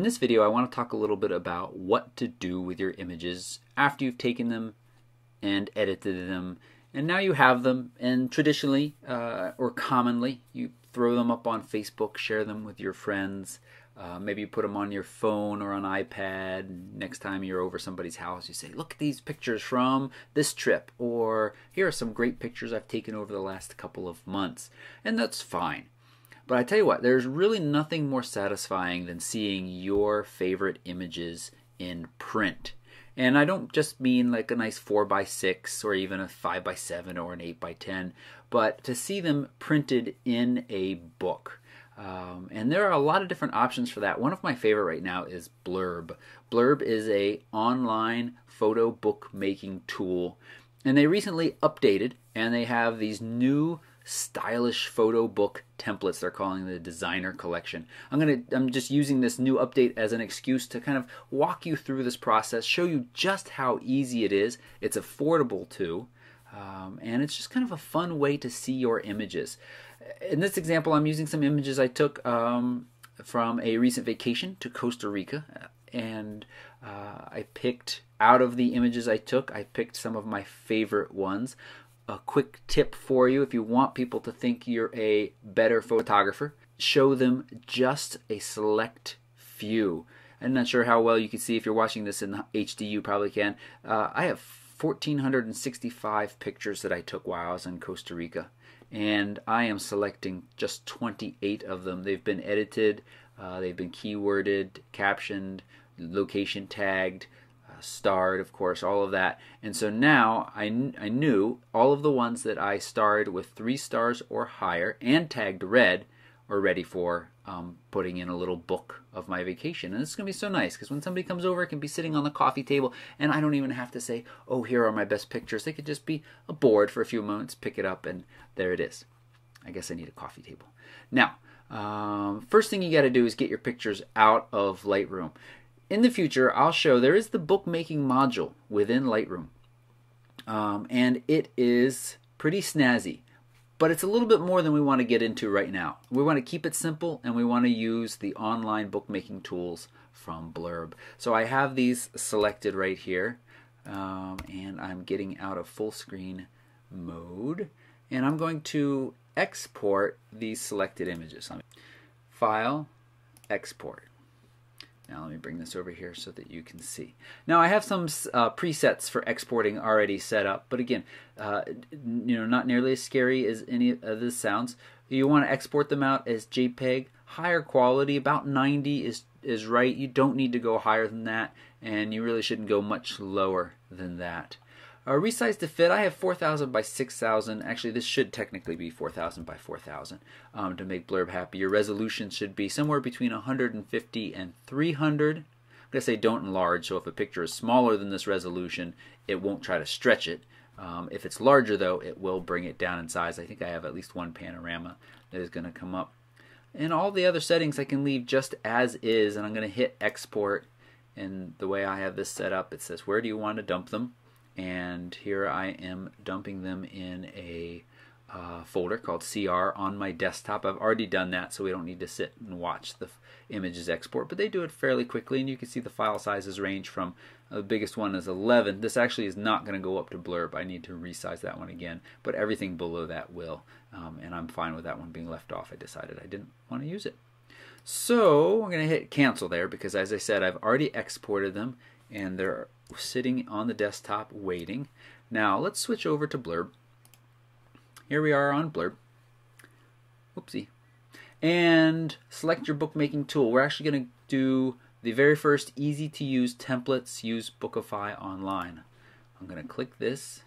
this video I want to talk a little bit about what to do with your images after you've taken them and edited them, and now you have them, and traditionally or commonly you throw them up on Facebook, share them with your friends. Maybe you put them on your phone or on iPad. Next time you're over somebody's house, you say, look at these pictures from this trip, or here are some great pictures I've taken over the last couple of months. And that's fine. But I tell you what, there's really nothing more satisfying than seeing your favorite images in print. And I don't just mean like a nice 4x6 or even a 5x7 or an 8x10, but to see them printed in a book. And there are a lot of different options for that. One of my favorite right now is Blurb. Blurb is an online photo book making tool, and they recently updated, and they have these new stylish photo book templates. They're calling the designer collection. I'm just using this new update as an excuse to kind of walk you through this process, show you just how easy it is. It's affordable too, and it's just kind of a fun way to see your images. In this example, I'm using some images I took from a recent vacation to Costa Rica, and I picked out of the images I took, I picked some of my favorite ones. A quick tip for you: if you want people to think you're a better photographer, show them just a select few. I'm not sure how well you can see if you're watching this in HD. You probably can. I have 1,465 pictures that I took while I was in Costa Rica, and I am selecting just 28 of them. They've been edited, they've been keyworded, captioned, location tagged, starred, of course, all of that. And so now I knew all of the ones that I starred with 3 stars or higher and tagged red are ready for putting in a little book of my vacation. And it's going to be so nice because when somebody comes over, it can be sitting on the coffee table, and I don't even have to say, oh, here are my best pictures. They could just be a board for a few moments, pick it up, and there it is. I guess I need a coffee table. Now, first thing you got to do is get your pictures out of Lightroom. In the future, I'll show there is the bookmaking module within Lightroom, and it is pretty snazzy, but it's a little bit more than we want to get into right now. We want to keep it simple, and we want to use the online bookmaking tools from Blurb. So I have these selected right here, and I'm getting out of full screen mode, and I'm going to export these selected images. File, export. Now let me bring this over here so that you can see. Now I have some presets for exporting already set up, but again, not nearly as scary as any of this sounds. You want to export them out as JPEG, higher quality, about 90 is right. You don't need to go higher than that, and you really shouldn't go much lower than that. Resize to fit, I have 4,000 by 6,000. Actually, this should technically be 4,000 by 4,000 to make Blurb happy. Your resolution should be somewhere between 150 and 300. I'm going to say don't enlarge, so if a picture is smaller than this resolution, it won't try to stretch it. If it's larger, though, it will bring it down in size. I think I have at least one panorama that is going to come up. And all the other settings I can leave just as is, and I'm going to hit export. And the way I have this set up, it says, where do you want to dump them? And here I am dumping them in a folder called CR on my desktop. I've already done that, so we don't need to sit and watch the images export, but they do it fairly quickly, and you can see the file sizes range from the biggest one is 11. This actually is not going to go up to Blurb. I need to resize that one again, but everything below that will, and I'm fine with that one being left off. I decided I didn't want to use it. So I'm going to hit cancel there because, as I said, I've already exported them, and they're sitting on the desktop waiting. Now let's switch over to Blurb. Here we are on Blurb. Whoopsie. And select your bookmaking tool. We're actually going to do the very first easy to use templates. Use Bookify Online. I'm going to click this,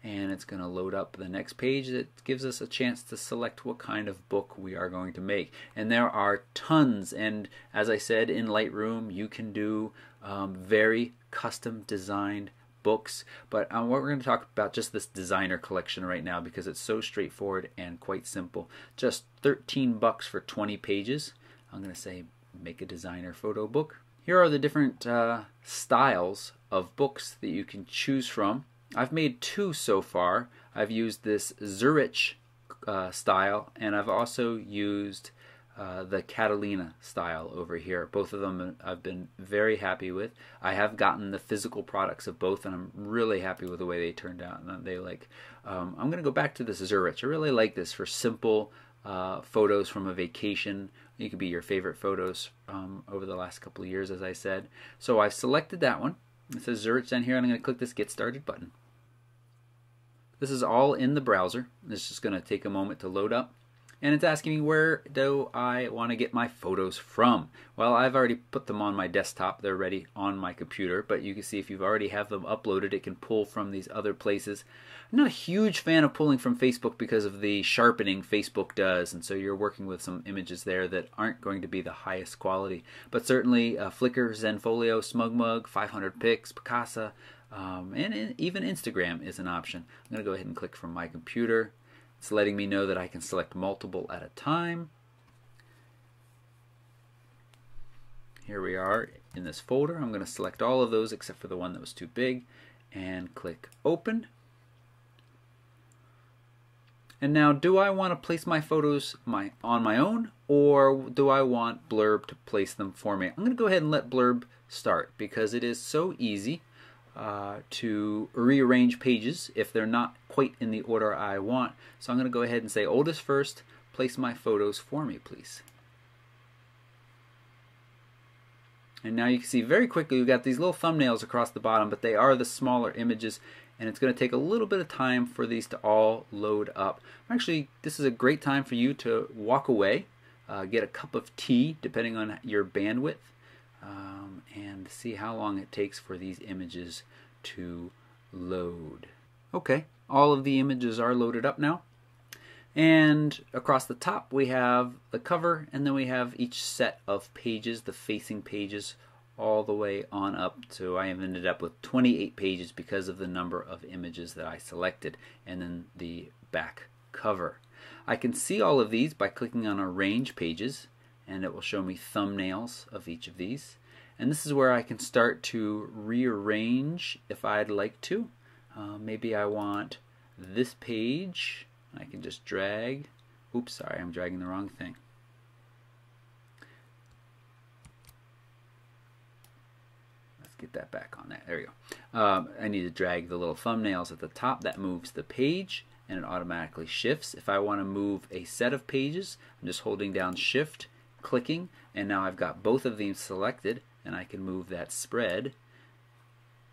and it's going to load up the next page that gives us a chance to select what kind of book we are going to make. And there are tons, and as I said, in Lightroom you can do very custom designed books, but what we're going to talk about just this designer collection right now because it's so straightforward and quite simple. Just 13 bucks for 20 pages. I'm going to say make a designer photo book. Here are the different styles of books that you can choose from. I've made 2 so far. I've used this Zurich style, and I've also used the Catalina style over here. Both of them I've been very happy with. I have gotten the physical products of both, and I'm really happy with the way they turned out. And they I'm going to go back to this Zurich. I really like this for simple photos from a vacation. It could be your favorite photos over the last couple of years, as I said. So I've selected that one. It says Zurich down here, and I'm going to click this Get Started button. This is all in the browser. This is going to take a moment to load up. And it's asking me, where do I want to get my photos from? Well, I've already put them on my desktop. They're ready on my computer. But you can see if you've already have them uploaded, it can pull from these other places. I'm not a huge fan of pulling from Facebook because of the sharpening Facebook does. And so you're working with some images there that aren't going to be the highest quality. But certainly Flickr, Zenfolio, SmugMug, 500 Pix, Picasa, and even Instagram is an option. I'm going to go ahead and click from my computer. It's letting me know that I can select multiple at a time. Here we are in this folder. I'm going to select all of those except for the one that was too big and click Open. And now, do I want to place my photos on my own, or do I want Blurb to place them for me? I'm going to go ahead and let Blurb start because it is so easy to rearrange pages if they're not quite in the order I want. So I'm going to go ahead and say oldest first, place my photos for me, please. And now you can see very quickly we've got these little thumbnails across the bottom, but they are the smaller images, and it's going to take a little bit of time for these to all load up. Actually, this is a great time for you to walk away, get a cup of tea depending on your bandwidth, and see how long it takes for these images to load. Okay, all of the images are loaded up now. And across the top we have the cover, and then we have each set of pages, the facing pages, all the way on up. So I have ended up with 28 pages because of the number of images that I selected, and then the back cover. I can see all of these by clicking on Arrange Pages, and it will show me thumbnails of each of these. And this is where I can start to rearrange if I'd like to. Maybe I want this page. I can just drag. Oops, sorry, I'm dragging the wrong thing. Let's get that back on there. There we go. I need to drag the little thumbnails at the top. That moves the page, and it automatically shifts. If I want to move a set of pages, I'm just holding down Shift, clicking, and now I've got both of these selected, and I can move that spread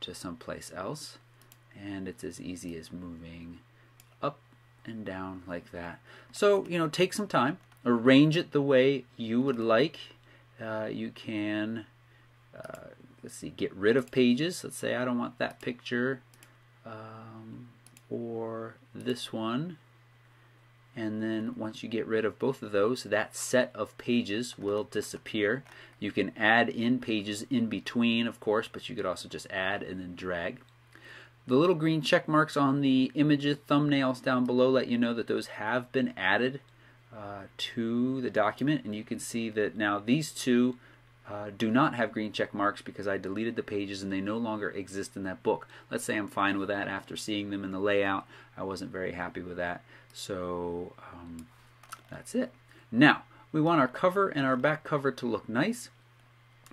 to someplace else. And it's as easy as moving up and down like that. So, take some time, arrange it the way you would like. You can, let's see, get rid of pages. Let's say I don't want that picture or this one. And then once you get rid of both of those, that set of pages will disappear. You can add in pages in between, of course, but you could also just add and then drag. The little green check marks on the images thumbnails down below let you know that those have been added to the document, and you can see that now these two do not have green check marks because I deleted the pages and they no longer exist in that book. Let's say I'm fine with that after seeing them in the layout. I wasn't very happy with that. So that's it. Now we want our cover and our back cover to look nice.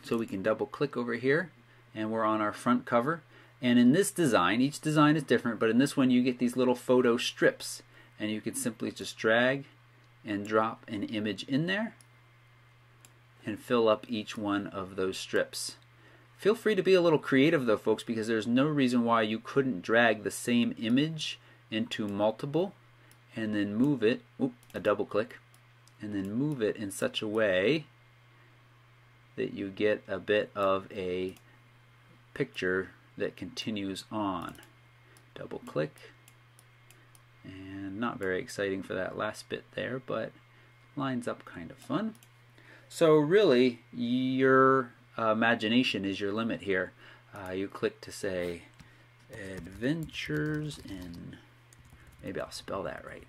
So we can double click over here and we're on our front cover. And in this design, each design is different, but in this one you get these little photo strips, and you can simply just drag and drop an image in there and fill up each one of those strips. Feel free to be a little creative though, folks, because there's no reason why you couldn't drag the same image into multiple and then move it, a double click, and then move it in such a way that you get a bit of a picture that continues on. Double click, and not very exciting for that last bit there, but lines up kind of fun. So really your imagination is your limit here. You click to say adventures in, maybe I'll spell that right,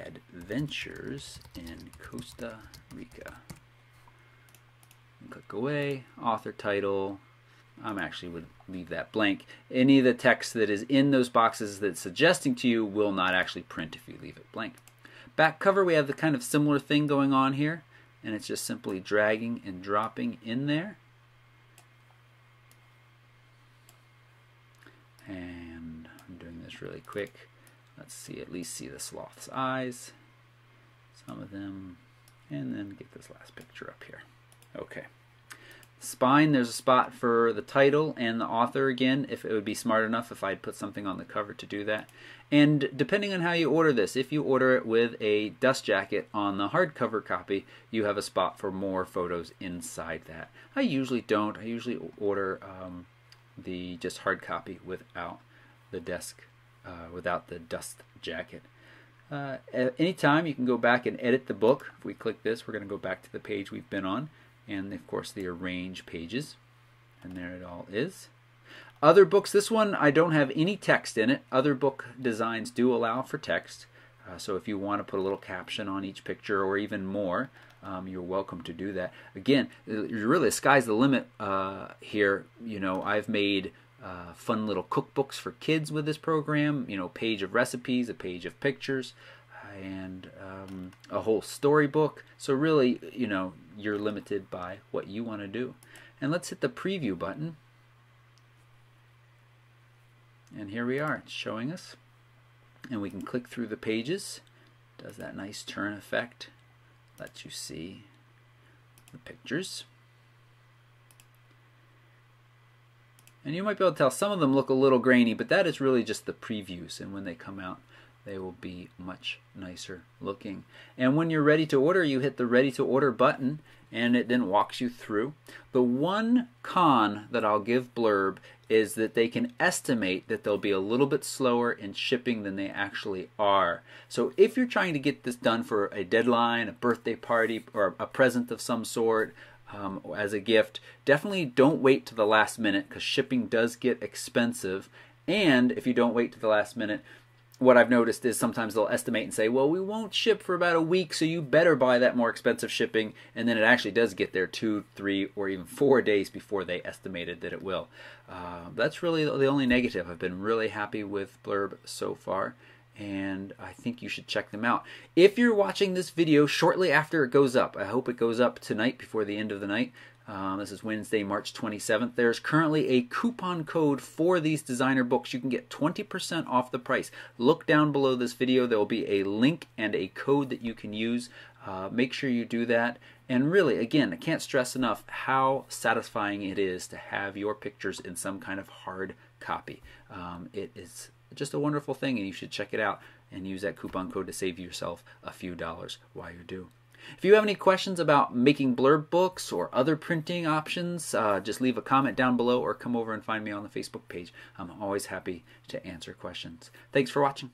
adventures in Costa Rica. And click away, author title. Actually would leave that blank. Any of the text that is in those boxes that's suggesting to you will not actually print if you leave it blank. Back cover, we have the kind of similar thing going on here. and it's just simply dragging and dropping in there. And I'm doing this really quick. Let's see, at least see the sloth's eyes, some of them, and then get this last picture up here. Okay. Spine, there's a spot for the title and the author again, if it would be smart enough if I'd put something on the cover to do that. And depending on how you order this, if you order it with a dust jacket on the hardcover copy, you have a spot for more photos inside that. I usually don't. I usually order the just hard copy without the without the dust jacket. At any time you can go back and edit the book. If we click this, we're going to go back to the page we've been on, and of course the arrange pages, and there it all is. Other books, this one I don't have any text in it. Other book designs do allow for text, so if you want to put a little caption on each picture or even more, you're welcome to do that. Again, really the sky's the limit here. You know, I've made fun little cookbooks for kids with this program, you know, page of recipes, a page of pictures, and a whole storybook. So really, you know, you're limited by what you want to do. And let's hit the preview button. And here we are, it's showing us. And we can click through the pages. Does that nice turn effect. Lets you see the pictures. And you might be able to tell some of them look a little grainy, but that is really just the previews, and when they come out they will be much nicer looking. And when you're ready to order, you hit the ready to order button and it then walks you through. The one con that I'll give Blurb is that they can estimate that they'll be a little bit slower in shipping than they actually are. So if you're trying to get this done for a deadline, a birthday party, or a present of some sort, as a gift, definitely don't wait to the last minute, because shipping does get expensive. And if you don't wait to the last minute, what I've noticed is sometimes they'll estimate and say, well, we won't ship for about a week, so you better buy that more expensive shipping, and then it actually does get there 2, 3, or even 4 days before they estimated that it will. That's really the only negative. I've been really happy with Blurb so far, and I think you should check them out. If you're watching this video shortly after it goes up, I hope it goes up tonight before the end of the night. This is Wednesday, March 27th. There's currently a coupon code for these designer books. You can get 20% off the price. Look down below this video. There will be a link and a code that you can use. Make sure you do that. And really, again, I can't stress enough how satisfying it is to have your pictures in some kind of hard copy. It is just a wonderful thing, and you should check it out and use that coupon code to save yourself a few dollars while you do. If you have any questions about making Blurb books or other printing options, just leave a comment down below or come over and find me on the Facebook page. I'm always happy to answer questions. Thanks for watching.